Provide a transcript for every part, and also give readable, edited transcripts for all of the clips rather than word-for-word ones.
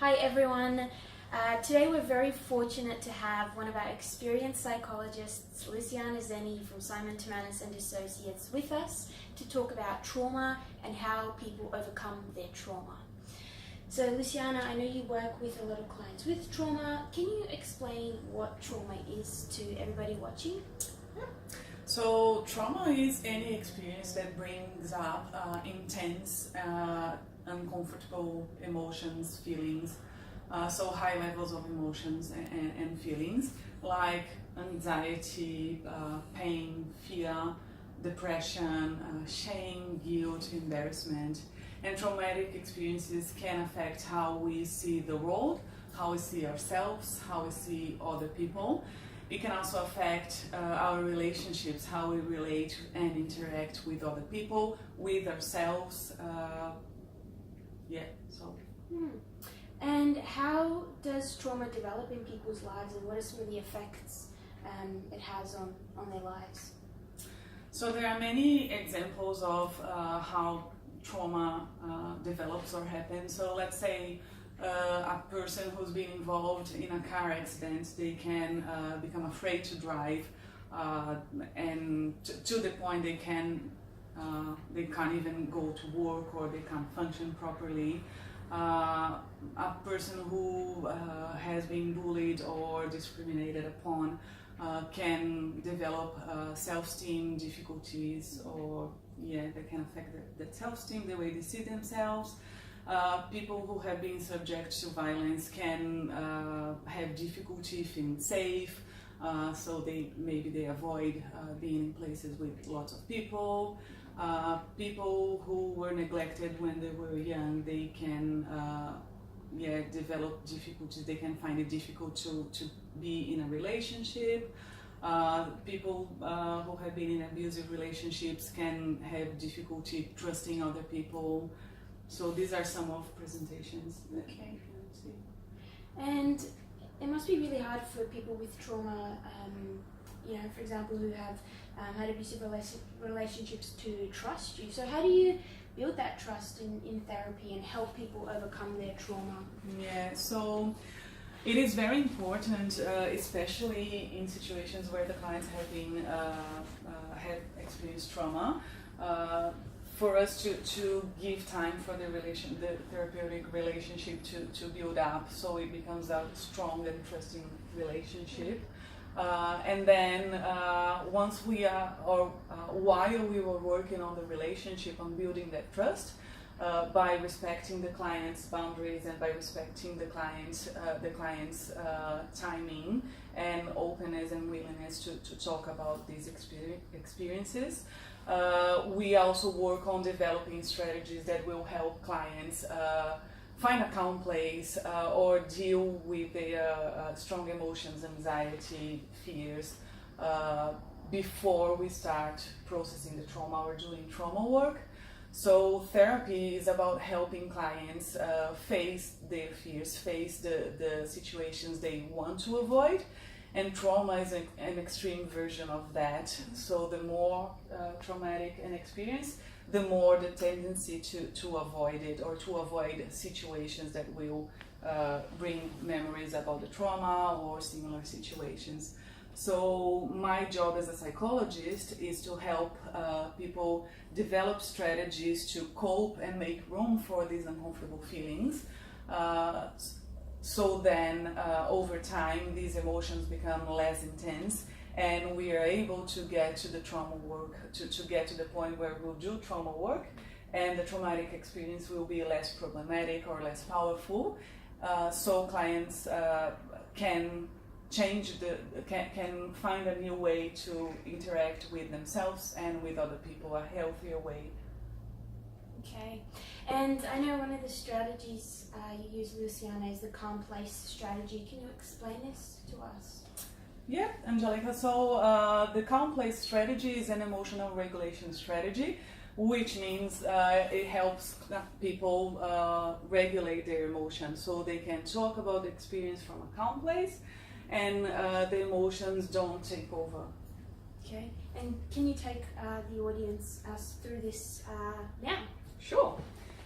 Hi everyone. Today we're very fortunate to have one of our experienced psychologists, Luciana Zeni from Simon Tamanis and Associates, with us to talk about trauma and how people overcome their trauma. So Luciana, I know you work with a lot of clients with trauma. Can you explain what trauma is to everybody watching? So trauma is any experience that brings up intense, uncomfortable emotions, feelings, so high levels of emotions and feelings like anxiety, pain, fear, depression, shame, guilt, embarrassment. And traumatic experiences can affect how we see the world, how we see ourselves, how we see other people. It can also affect our relationships, how we relate and interact with other people, with ourselves. And how does trauma develop in people's lives, and what are some of the effects it has on their lives? So there are many examples of how trauma develops or happens. So let's say a person who's been involved in a car accident, they can become afraid to drive, and to the point they can't even go to work, or they can't function properly. A person who has been bullied or discriminated upon can develop self-esteem difficulties, or that can affect the self-esteem, the way they see themselves. People who have been subject to violence can have difficulty feeling safe, so they avoid being in places with lots of people. People who were neglected when they were young, they can develop difficulties. They can find it difficult to be in a relationship. People who have been in abusive relationships can have difficulty trusting other people. So these are some of presentations that you can see. And it must be really hard for people with trauma, for example, who have had abusive relationships to trust you. So how do you build that trust in therapy and help people overcome their trauma? Yeah, so it is very important, especially in situations where the clients have experienced trauma, for us to give time for the therapeutic relationship to build up, so it becomes a strong and trusting relationship. And then once we are, or while we were working on the relationship, on building that trust, by respecting the client's boundaries and by respecting the client's timing and openness and willingness to talk about these experiences. We also work on developing strategies that will help clients find a calm place or deal with their strong emotions, anxiety, fears before we start processing the trauma or doing trauma work. So therapy is about helping clients face their fears, face the situations they want to avoid, and trauma is an extreme version of that. So the more traumatic an experience, the more the tendency to avoid it, or to avoid situations that will bring memories about the trauma or similar situations. So my job as a psychologist is to help people develop strategies to cope and make room for these uncomfortable feelings. So then over time these emotions become less intense, and we are able to get to the trauma work, to get to the point where we'll do trauma work, and the traumatic experience will be less problematic or less powerful. So clients can find a new way to interact with themselves and with other people, a healthier way. Okay, and I know one of the strategies you use, Luciana, is the calm place strategy. Can you explain this to us? Yeah, Angelica. So the calm place strategy is an emotional regulation strategy, which means it helps people regulate their emotions, so they can talk about the experience from a calm place, and the emotions don't take over. Okay, and can you take the audience us through this now? Sure.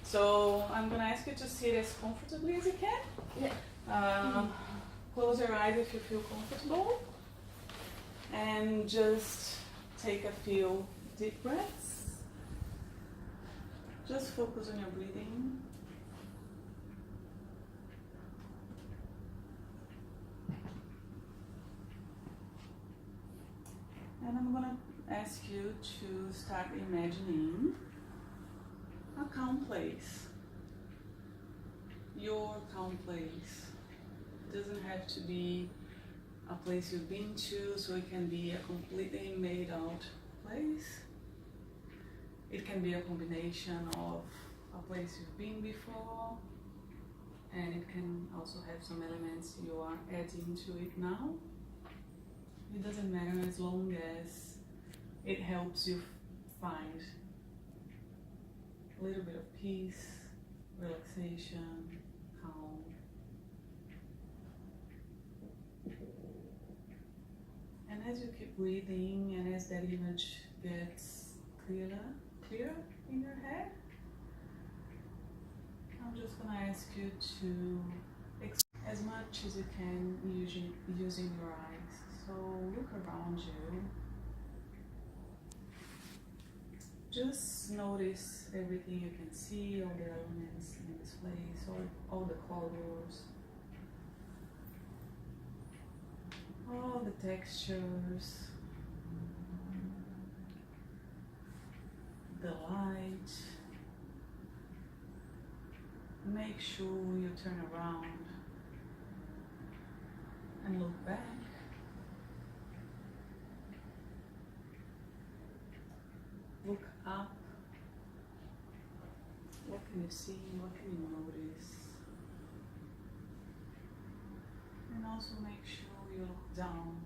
So I'm gonna ask you to sit as comfortably as you can. Yeah. Close your eyes if you feel comfortable. And just take a few deep breaths. Just focus on your breathing. And I'm gonna ask you to start imagining a calm place. Your calm place. It doesn't have to be a place you've been to, so it can be a completely made out place. It can be a combination of a place you've been before, and it can also have some elements you are adding to it now. It doesn't matter as long as it helps you find a little bit of peace, relaxation, calm. And as you keep breathing and as that image gets clearer in your head, I'm just gonna ask you to as much as you can using your eyes. So look around you. Just notice everything you can see, all the elements in this place, all the colors, all the textures, the light. Make sure you turn around and look back. Look up. What can you see? What can you notice? And also make sure you look down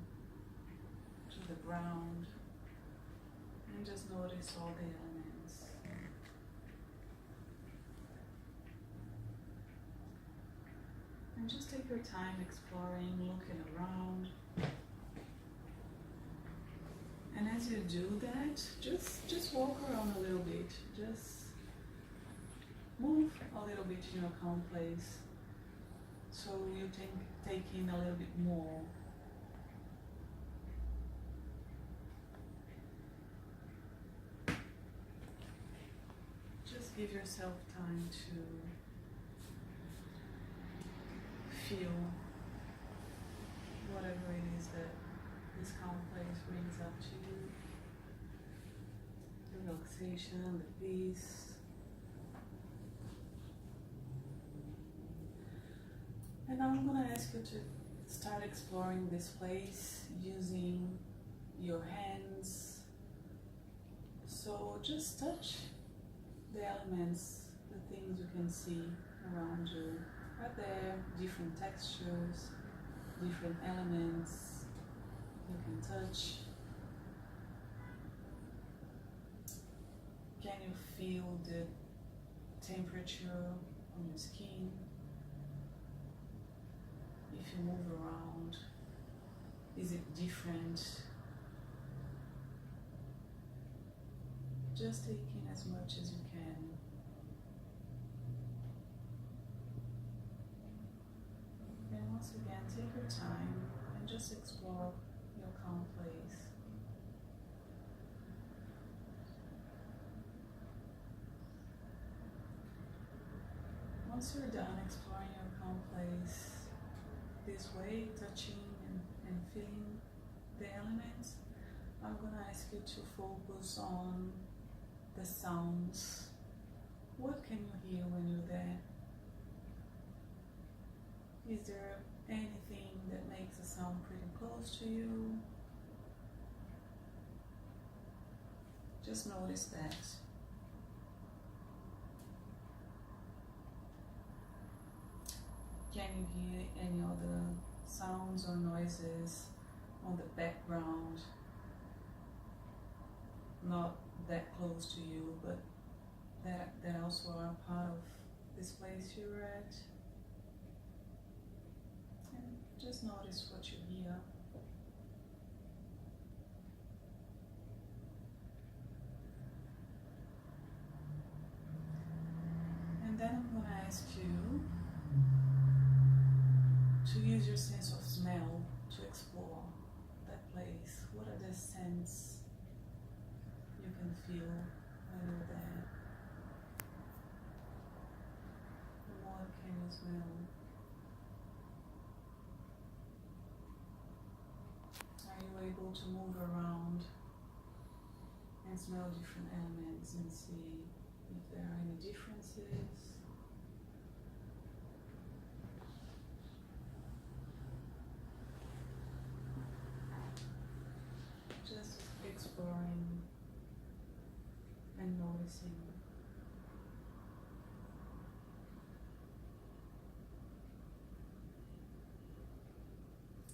to the ground and just notice all the elements. And just take your time exploring, looking around. And as you do that, just walk around a little bit. Just move a little bit in your calm place, so you take in a little bit more. Just give yourself time to feel whatever it is that this calm place brings up to you. The relaxation, the peace. And now I'm going to ask you to start exploring this place using your hands. So just touch the elements, the things you can see around you. Are there different textures, different elements you can touch? Can you feel the temperature on your skin? If you move around, is it different? Just take in as much as you can. And once again, take your time and just explore your calm place. Once you're done exploring your calm place this way, touching and feeling the elements, I'm going to ask you to focus on the sounds. What can you hear when you're there? Is there anything that makes a sound pretty close to you? Just notice that. Can you hear any other sounds or noises on the background? Not that close to you, but that also are part of this place you're at. And just notice what you hear. ask you to use your sense of smell to explore that place. What are the scents you can feel when you're there? What can you smell? Are you able to move around and smell different elements and see if there are any differences? Just exploring and noticing.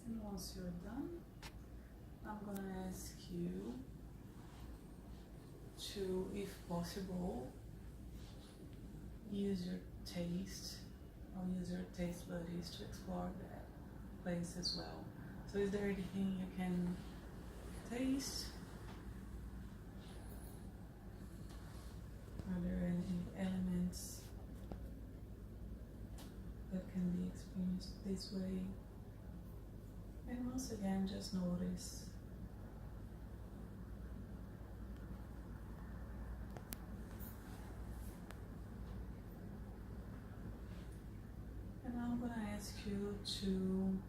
And once you're done, I'm gonna ask you to, if possible, use your taste or use your taste buddies to explore that place as well. So is there anything you can taste? Are there any elements that can be experienced this way? And once again, just notice. And I'm going to ask you to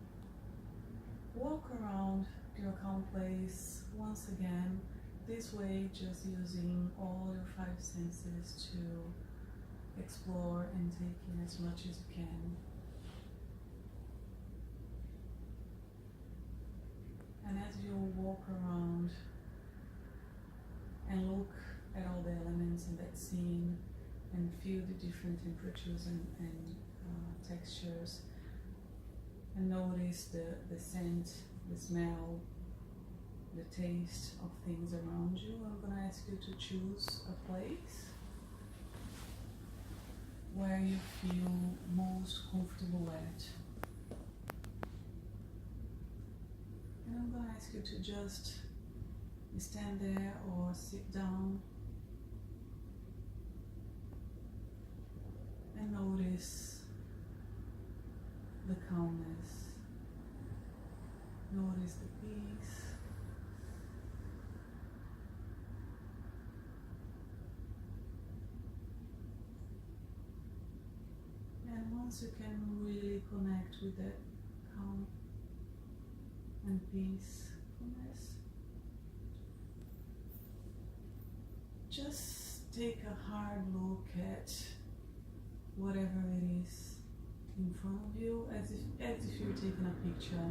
walk around your calm place once again, this way just using all your 5 senses to explore and take in as much as you can. And as you walk around and look at all the elements in that scene and feel the different temperatures and textures, and notice the scent, the smell, the taste of things around you, I'm going to ask you to choose a place where you feel most comfortable at. And I'm going to ask you to just stand there or sit down and notice the calmness, notice the peace, and once you can really connect with that calm and peacefulness, just take a hard look at whatever it is in front of you, as if you're taking a picture.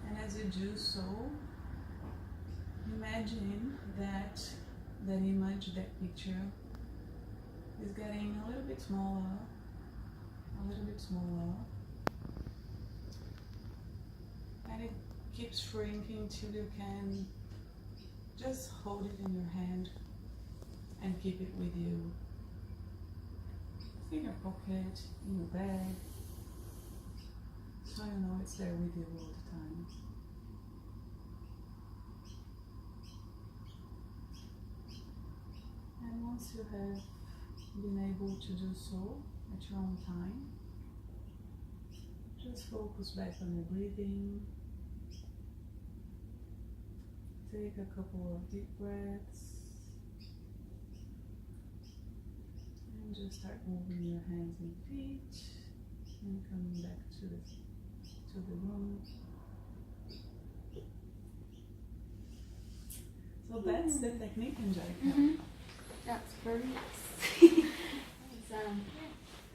And as you do so, imagine that image, that picture, is getting a little bit smaller, and it keeps shrinking till you can just hold it in your hand and keep it with you. In your pocket, in your bag, so you know it's there with you all the time. And once you have been able to do so at your own time, just focus back on your breathing. Take a couple of deep breaths. And just start moving your hands and feet and coming back to the room. So that's the technique, Angelica. That's very nice. It's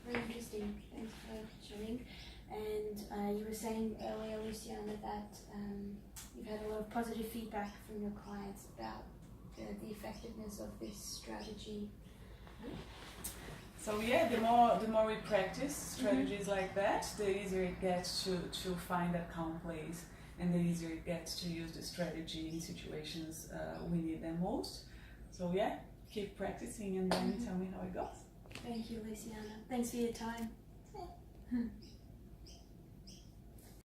very interesting. Thanks for sharing. And you were saying earlier, Luciana, that you've had a lot of positive feedback from your clients about the effectiveness of this strategy. So yeah, the more we practice strategies like that, the easier it gets to find that calm place, and the easier it gets to use the strategy in situations we need them most. So yeah, keep practicing and then tell me how it goes. Thank you, Luciana. Thanks for your time.